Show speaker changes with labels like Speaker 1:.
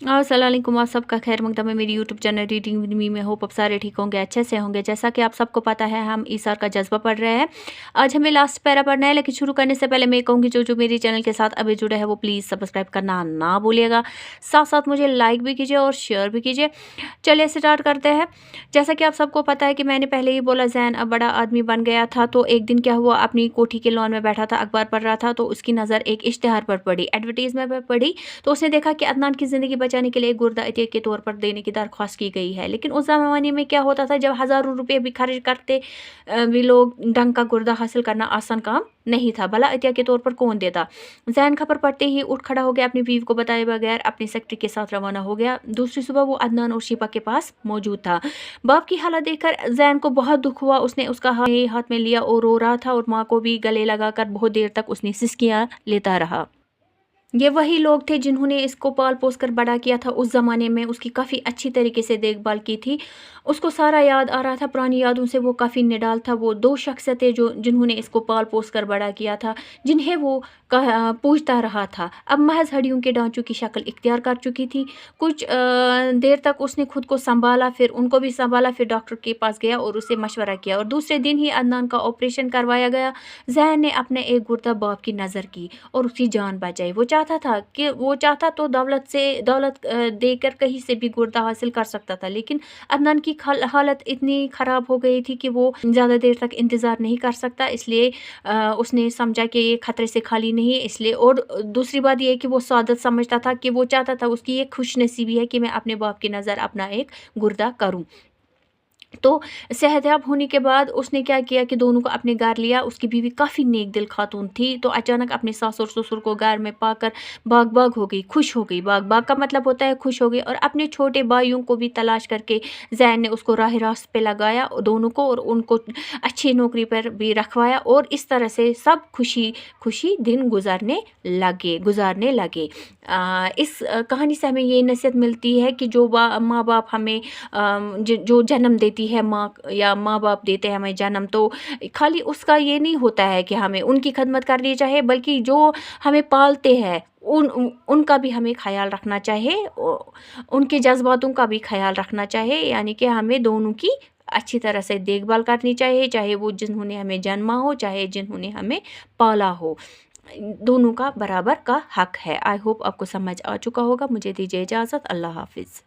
Speaker 1: अस्सलाम वालेकुम, आप सबका खैर मकदम है मेरी YouTube channel reading with me में। होप आप सारे ठीक होंगे, अच्छे से होंगे। जैसा कि आप सबको पता है, हम ईसार का जज्बा पढ़ रहे हैं। आज हमें लास्ट पैरा पढ़ना है, लेकिन शुरू करने से पहले मैं कहूँगी जो जो मेरे चैनल के साथ अभी जुड़े हैं वो प्लीज़ सब्सक्राइब करना ना भूलिएगा। साथ साथ मुझे लाइक भी कीजिए और शेयर भी कीजिए। चलिए स्टार्ट करते हैं। जैसा कि आप सबको पता है कि मैंने पहले ही बोला, ज़ैन अब बड़ा आदमी बन गया था। तो एक दिन क्या हुआ, अपनी कोठी के लॉन में बैठा था, अखबार पढ़ रहा था, तो उसकी नज़र एक इश्तिहार पर पड़ी, एडवर्टीजमेंट पर पड़ी। तो उसने देखा कि अदनान की ज़िंदगी बचाने के लिए एक गुर्दा अतिया के तौर पर देने की दरख्वास्त की गई है। लेकिन उस ज़माने में क्या होता था, जब हज़ारों रुपये भी खर्च करते भी लोग, ढंग का गुर्दा हासिल करना आसान काम नहीं था। भला अतिया के तौर पर कौन देता। ज़ैन खबर पढ़ते ही उठ खड़ा हो गया, अपनी बीवी को बताए बगैर अपनी सेक्रेटरी के साथ रवाना हो गया। दूसरी सुबह वो अदनान और शिपा के पास मौजूद था। बाप की हालत देखकर ज़ैन को बहुत दुख हुआ। उसने उसका हाथ में लिया और रो रहा था, और माँ को भी गले लगाकर बहुत देर तक उसने सिसकियाँ लेता रहा। ये वही लोग थे जिन्होंने इसको पाल पोस कर बड़ा किया था। उस ज़माने में उसकी काफ़ी अच्छी तरीके से देखभाल की थी। उसको सारा याद आ रहा था, पुरानी यादों से वो काफ़ी निडाल था। वो दो शख्स थे जो जिन्होंने इसको पाल पोस कर बड़ा किया था, जिन्हें वो पूछता रहा था। अब महज हड्डियों के ढांचों की शक्ल इख्तियार कर चुकी थी। कुछ देर तक उसने खुद को संभाला, फिर उनको भी संभाला, फिर डॉक्टर के पास गया और उससे मशवरा किया, और दूसरे दिन ही अदनान का ऑपरेशन करवाया गया। ज़ैन ने अपने एक गुर्दा बाप की नज़र की और उसकी जान बचाई। वो चाहता तो दौलत देकर कहीं से भी गुर्दा हासिल कर सकता था, लेकिन अदनान की हालत इतनी ख़राब हो गई थी कि वो ज़्यादा देर तक इंतज़ार नहीं कर सकता। इसलिए उसने समझा कि ये ख़तरे से खाली नहीं है, इसलिए। और दूसरी बात ये है कि वो सादत समझता था, कि वो चाहता था, उसकी ये खुशनसीबी है कि मैं अपने बाप की नज़र अपना एक गुर्दा करूँ। तो सेहतयाब होने के बाद उसने क्या किया कि दोनों को अपने घर लिया। उसकी बीवी काफ़ी नेक दिल खातून थी, तो अचानक अपने सास और ससुर को घर में पाकर बाग बाग हो गई, खुश हो गई। बाग बाग का मतलब होता है खुश हो गई। और अपने छोटे भाइयों को भी तलाश करके ज़ैन ने उसको राह रास्त पे लगाया, दोनों को, और उनको अच्छी नौकरी पर भी रखवाया। और इस तरह से सब खुशी खुशी दिन गुजारने लगे। इस कहानी से हमें ये नसीहत मिलती है कि जो माँ बाप हमें जो जन्म देती है माँ, या माँ बाप देते हैं हमें जन्म, तो खाली उसका ये नहीं होता है कि हमें उनकी खदमत करनी चाहिए, बल्कि जो हमें पालते हैं उनका भी हमें ख्याल रखना चाहिए, उनके जज्बातों का भी ख्याल रखना चाहिए। यानी कि हमें दोनों की अच्छी तरह से देखभाल करनी चाहिए, चाहे वो जिन्होंने हमें जन्मा हो, चाहे जिन्होंने हमें पाला हो। दोनों का बराबर का हक है। आई होप आपको समझ आ चुका होगा। मुझे दीजिए इजाज़त। अल्लाह हाफिज़।